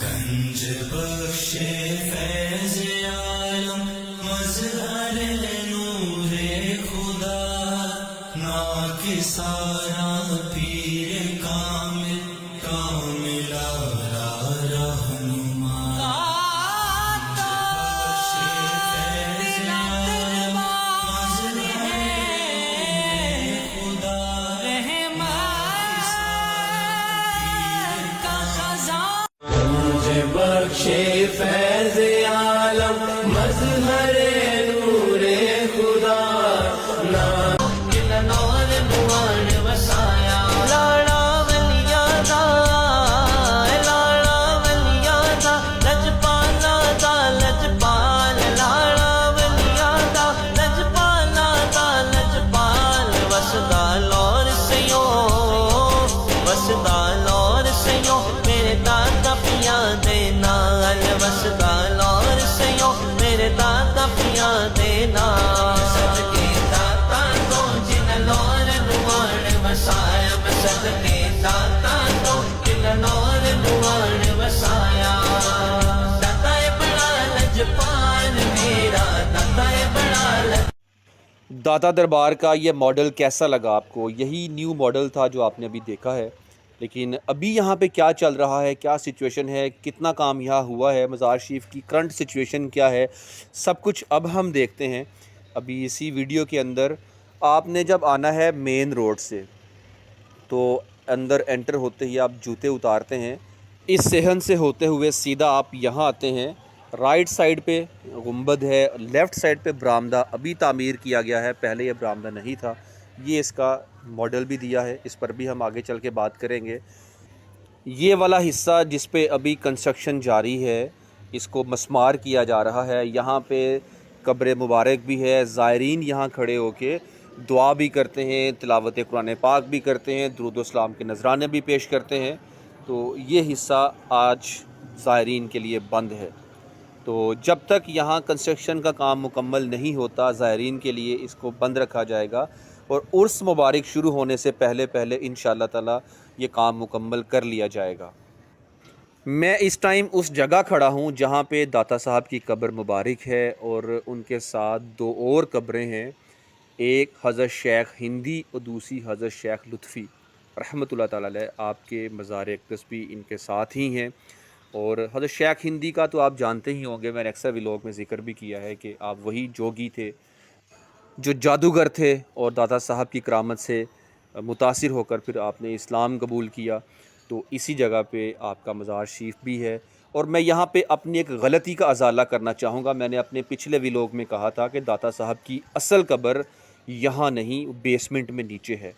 گنج بخش فیض عالم مظہر نور خدا ناکسارا پیر کامل کامل آرا رہنما بخش فیض عالم مظہر خدا بخش فیض عالم مظہر نور خدا نور بوان وسایا لاڑا ولیاں دا لجپالا دا لجپال لاڑا ولیاں دا لجپال وسدا لور سیوں وسدا لور سیوں میرے دادا پیاں دے نال وسدا لور سیوں میرے دادا پیاں دے نال صدقے داتا تو جن لور نوان وسایا میں صدقے داتا تو جن لور نوان وسایا داتا بڑا لجپال میرا داتا بڑا داتا دربار کا یہ ماڈل کیسا لگا آپ کو؟ یہی نیو ماڈل تھا جو آپ نے ابھی دیکھا ہے، لیکن ابھی یہاں پہ کیا چل رہا ہے، کیا سچویشن ہے، کتنا کام یہاں ہوا ہے، مزار شریف کی کرنٹ سچویشن کیا ہے، سب کچھ اب ہم دیکھتے ہیں ابھی اسی ویڈیو کے اندر۔ آپ نے جب آنا ہے مین روڈ سے تو اندر انٹر ہوتے ہی آپ جوتے اتارتے ہیں، اس صحن سے ہوتے ہوئے سیدھا آپ یہاں آتے ہیں، رائٹ سائڈ پہ گنبد ہے، لیفٹ سائڈ پہ برآمدہ ابھی تعمیر کیا گیا ہے، پہلے یہ برآمدہ نہیں تھا، یہ اس کا ماڈل بھی دیا ہے، اس پر بھی ہم آگے چل کے بات کریں گے۔ یہ والا حصہ جس پہ ابھی کنسٹرکشن جاری ہے، اس کو مسمار کیا جا رہا ہے، یہاں پہ قبر مبارک بھی ہے، زائرین یہاں کھڑے ہو کے دعا بھی کرتے ہیں، تلاوت قرآن پاک بھی کرتے ہیں، درود و اسلام کے نذرانے بھی پیش کرتے ہیں، تو یہ حصہ آج زائرین کے لیے بند ہے۔ تو جب تک یہاں کنسٹرکشن کا کام مکمل نہیں ہوتا، زائرین کے لیے اس کو بند رکھا جائے گا، اور عرس مبارک شروع ہونے سے پہلے انشاءاللہ تعالی یہ کام مکمل کر لیا جائے گا۔ میں اس ٹائم اس جگہ کھڑا ہوں جہاں پہ داتا صاحب کی قبر مبارک ہے، اور ان کے ساتھ دو اور قبریں ہیں، ایک حضرت شیخ ہندی اور دوسری حضرت شیخ لطفی رحمۃ اللہ تعالی علیہ، آپ کے مزار اقدس بھی ان کے ساتھ ہی ہیں۔ اور حضرت شیخ ہندی کا تو آپ جانتے ہی ہوں گے، میں نے اکثر ولاگ میں ذکر بھی کیا ہے کہ آپ وہی جوگی تھے جو جادوگر تھے، اور داتا صاحب کی کرامت سے متاثر ہو کر پھر آپ نے اسلام قبول کیا، تو اسی جگہ پہ آپ کا مزار شریف بھی ہے۔ اور میں یہاں پہ اپنی ایک غلطی کا ازالہ کرنا چاہوں گا، میں نے اپنے پچھلے ولاگ میں کہا تھا کہ داتا صاحب کی اصل قبر یہاں نہیں، بیسمنٹ میں نیچے ہے،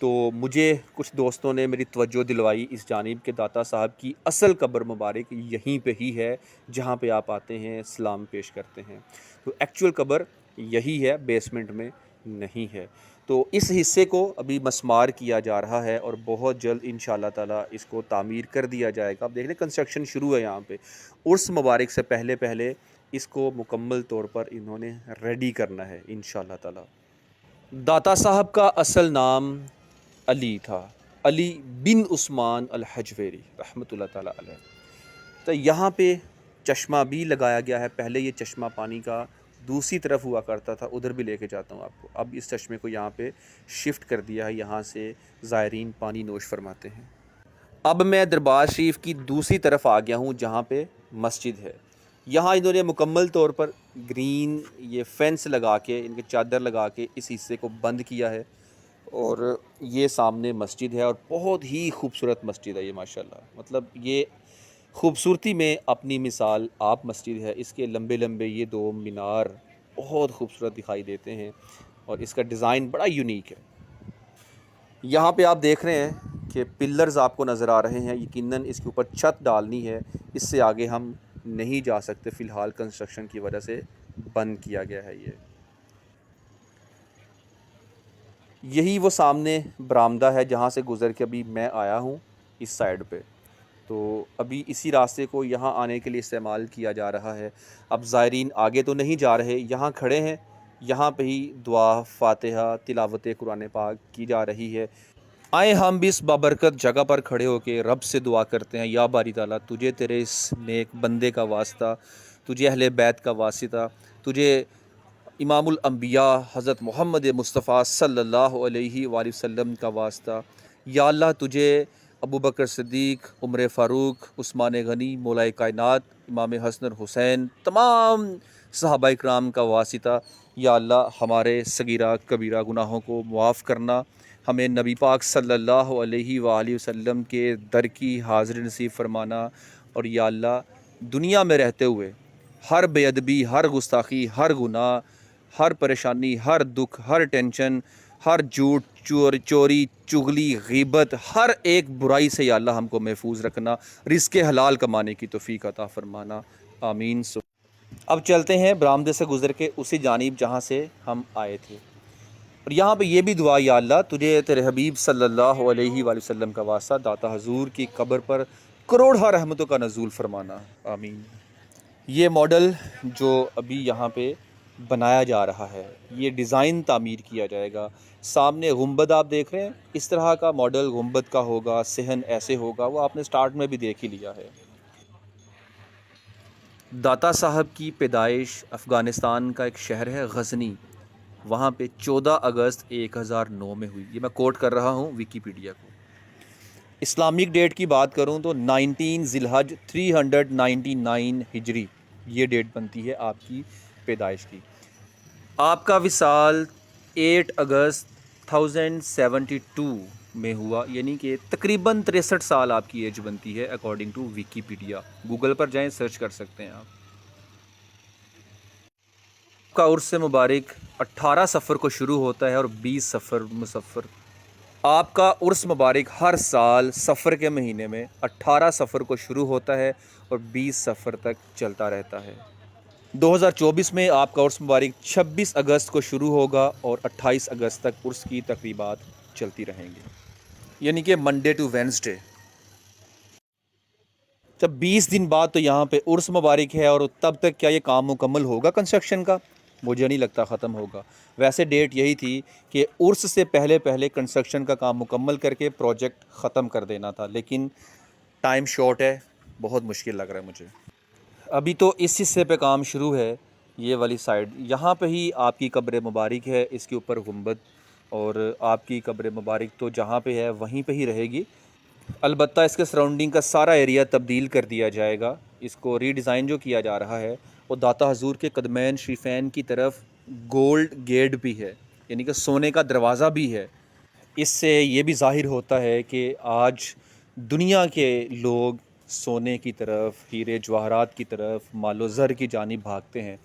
تو مجھے کچھ دوستوں نے میری توجہ دلوائی اس جانب کہ داتا صاحب کی اصل قبر مبارک یہیں پہ ہی ہے جہاں پہ آپ آتے ہیں، سلام پیش کرتے ہیں، تو ایکچول قبر یہی ہے، بیسمنٹ میں نہیں ہے۔ تو اس حصے کو ابھی مسمار کیا جا رہا ہے، اور بہت جلد انشاءاللہ تعالی اس کو تعمیر کر دیا جائے گا۔ آپ دیکھ لیں کنسٹرکشن شروع ہے یہاں پہ، عرس مبارک سے پہلے اس کو مکمل طور پر انہوں نے ریڈی کرنا ہے انشاءاللہ تعالی۔ داتا صاحب کا اصل نام علی تھا، علی بن عثمان الحجویری رحمۃ اللہ تعالی علیہ۔ تو یہاں پہ چشمہ بھی لگایا گیا ہے، پہلے یہ چشمہ پانی کا دوسری طرف ہوا کرتا تھا، ادھر بھی لے کے جاتا ہوں آپ کو، اب اس چشمے کو یہاں پہ شفٹ کر دیا ہے، یہاں سے زائرین پانی نوش فرماتے ہیں۔ اب میں دربار شریف کی دوسری طرف آ گیا ہوں جہاں پہ مسجد ہے، یہاں انہوں نے مکمل طور پر گرین یہ فینس لگا کے، ان کے چادر لگا کے اس حصے کو بند کیا ہے، اور یہ سامنے مسجد ہے، اور بہت ہی خوبصورت مسجد ہے یہ ماشاءاللہ، مطلب یہ خوبصورتی میں اپنی مثال آپ مسجد ہے، اس کے لمبے لمبے یہ دو مینار بہت خوبصورت دکھائی دیتے ہیں، اور اس کا ڈیزائن بڑا یونیک ہے۔ یہاں پہ آپ دیکھ رہے ہیں کہ پلرز آپ کو نظر آ رہے ہیں، یقیناً اس کے اوپر چھت ڈالنی ہے، اس سے آگے ہم نہیں جا سکتے، فی الحال کنسٹرکشن کی وجہ سے بند کیا گیا ہے۔ یہی وہ سامنے برآمدہ ہے جہاں سے گزر کے ابھی میں آیا ہوں اس سائڈ پہ، تو ابھی اسی راستے کو یہاں آنے کے لیے استعمال کیا جا رہا ہے۔ اب زائرین آگے تو نہیں جا رہے، یہاں کھڑے ہیں، یہاں پہ ہی دعا فاتحہ تلاوت قرآن پاک کی جا رہی ہے۔ आए हम भी इस बाबरकत जगह पर खड़े होकर रब से दुआ करते हैं, या बारी ताला तुझे तेरे इस नेक बंदे का वास्ता, तुझे अहले बैत का वास्ता, तुझे इमामुल अंबिया हज़रत मोहम्मद मुस्तफ़ा सल्लल्लाहु अलैहि वसल्लम का वास्ता, या अल्लाह तुझे अबू बकर सिद्दीक़, उमर फ़ारूक, उस्मान गनी, मौलाए कायनात, इमाम हसन हुसैन, तमाम सहाबा इकराम का वास्ता, या अल्लाह हमारे सगीरा कबीरा गुनाहों को मुआफ़ करना, हमें नबी पाक सल्लल्लाहु अलैहि वसल्लम के दर की हाज़िरी नसीब फरमाना, और या अल्लाह दुनिया में रहते हुए हर बेअदबी, हर गुस्ताखी, हर गुनाह, हर परेशानी, हर दुख, हर टेंशन, हर झूठ, चोरी, चुगली, गीबत, हर एक बुराई से या अल्लाह हमको महफूज रखना, रिज़्क़ हलाल कमाने की तौफ़ीक अता फरमाना, आमीन। अब चलते हैं बरामदे से गुज़र के उसी जानिब जहाँ से हम आए थे, और यहाँ पे ये भी दुआ, या अल्लाह तुझे तेरे हबीब सल्लल्लाहु अलैहि वसल्लम का वास्ता दाता हजूर की कब्र पर करोड़ों रहमतों का नज़ूल फरमाना, आमीन। ये मॉडल जो अभी यहाँ पे बनाया जा रहा है, ये डिज़ाइन तामीर किया जाएगा। सामने गुंबद आप देख रहे हैं, इस तरह का मॉडल गुंबद का होगा, सहन ऐसे होगा, वो आपने स्टार्ट में भी देख ही लिया है। दाता साहब की पैदाइश अफ़गानिस्तान का एक शहर है गज़नी, वहाँ पे 14 अगस्त 1009 में हुई। ये मैं कोट कर रहा हूँ विकीपीडिया को। इस्लामिक डेट की बात करूँ तो 19 ज़िलहज 399 हिजरी ये डेट बनती है आपकी पैदाइश की। आपका विसाल 8 अगस्त 1072 में हुआ, यानी कि तकरीबन 63 साल आपकी एज बनती है अकॉर्डिंग टू विकीपीडिया। गूगल पर जाएं, सर्च कर सकते हैं आप। आपका उर्स मुबारक 18 सफ़र को शुरू होता है और 20 सफ़र मुसफ़र। आपका उर्स मुबारक हर साल सफ़र के महीने में 18 सफ़र को शुरू होता है और 20 सफ़र तक चलता रहता है। 2024 में आपका उर्स मुबारक 26 अगस्त को शुरू होगा और 28 अगस्त तक उर्स की तकरीबात चलती रहेंगी, यानी कि मंडे टू वेंसडे। जब 20 दिन बाद तो यहाँ पे उर्स मुबारक है, और तब तक क्या ये काम मुकम्मल होगा कंस्ट्रक्शन का? मुझे नहीं लगता ख़त्म होगा। वैसे डेट यही थी कि उर्स से पहले पहले कंस्ट्रक्शन का काम मुकम्मल करके प्रोजेक्ट ख़त्म कर देना था, लेकिन टाइम शॉर्ट है, बहुत मुश्किल लग रहा है मुझे। अभी तो इस हिस्से पे काम शुरू है, ये वाली साइड, यहाँ पे ही आपकी कब्र मुबारक है, इसके ऊपर गुंबद, और आपकी कब्र मुबारक तो जहाँ पे है वहीं पे ही रहेगी। अलबत्ता इसके सराउंडिंग का सारा एरिया तब्दील कर दिया जाएगा। इसको रीडिज़ाइन जो किया जा रहा है वो दाता हजूर के कदमैन शरीफैन की तरफ गोल्ड गेट भी है, यानी कि सोने का दरवाज़ा भी है। इससे ये भी ज़ाहिर होता है कि आज दुनिया के लोग सोने की तरफ, हीरे जवाहरात की तरफ, मालो ज़र की जानिब भागते हैं,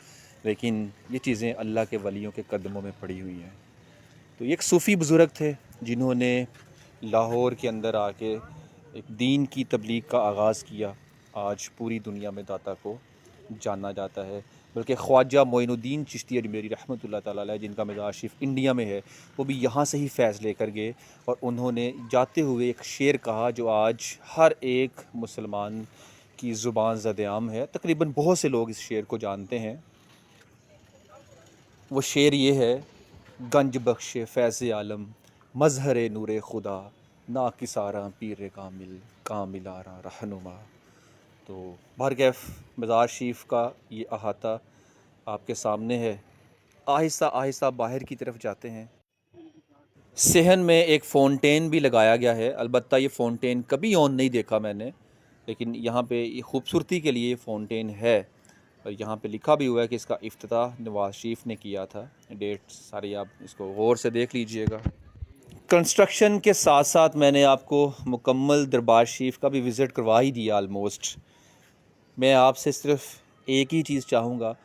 लेकिन ये चीज़ें अल्लाह के वलियों के कदमों में पड़ी हुई हैं। तो ये एक सूफ़ी बुज़ुर्ग थे जिन्होंने लाहौर के अंदर आके एक दीन की तबलीग का आगाज़ किया। आज पूरी दुनिया में दाता को जाना जाता है, बल्कि ख्वाजा मोइनुद्दीन चिश्ती अजमेरी रहमतुल्लाह ताला अलैह, जिनका मज़ार शरीफ इंडिया में है, वो भी यहाँ से ही फैज़ लेकर गए, और उन्होंने जाते हुए एक शेर कहा जो आज हर एक मुसलमान की ज़ुबान ज़द-ए-आम है। तकरीबन बहुत से लोग इस शेर को जानते हैं। वो शेर ये है, गंज बख्शे फैज़ आलम मज़हर नूर खुदा, ना किसारा पीर कामिल कामिलारा रहनुमा। तो बहरकैफ मज़ार शरीफ का ये अहाता आपके सामने है। आहिस्ता आहिस्ता बाहर की तरफ जाते हैं। सहन में एक फ़ाउंटेन भी लगाया गया है, अलबत्ता ये फ़ाउंटेन कभी ऑन नहीं देखा मैंने, लेकिन यहाँ पे ये खूबसूरती के लिए फ़ाउंटेन है, और यहाँ पे लिखा भी हुआ है कि इसका इफ्तिताह नवाज़ शरीफ ने किया था। डेट सारी आप इसको गौर से देख लीजिएगा। कंस्ट्रक्शन के साथ साथ मैंने आपको मुकम्मल दरबार शरीफ का भी विज़िट करवा ही दिया ऑलमोस्ट। मैं आपसे सिर्फ एक ही चीज़ चाहूँगा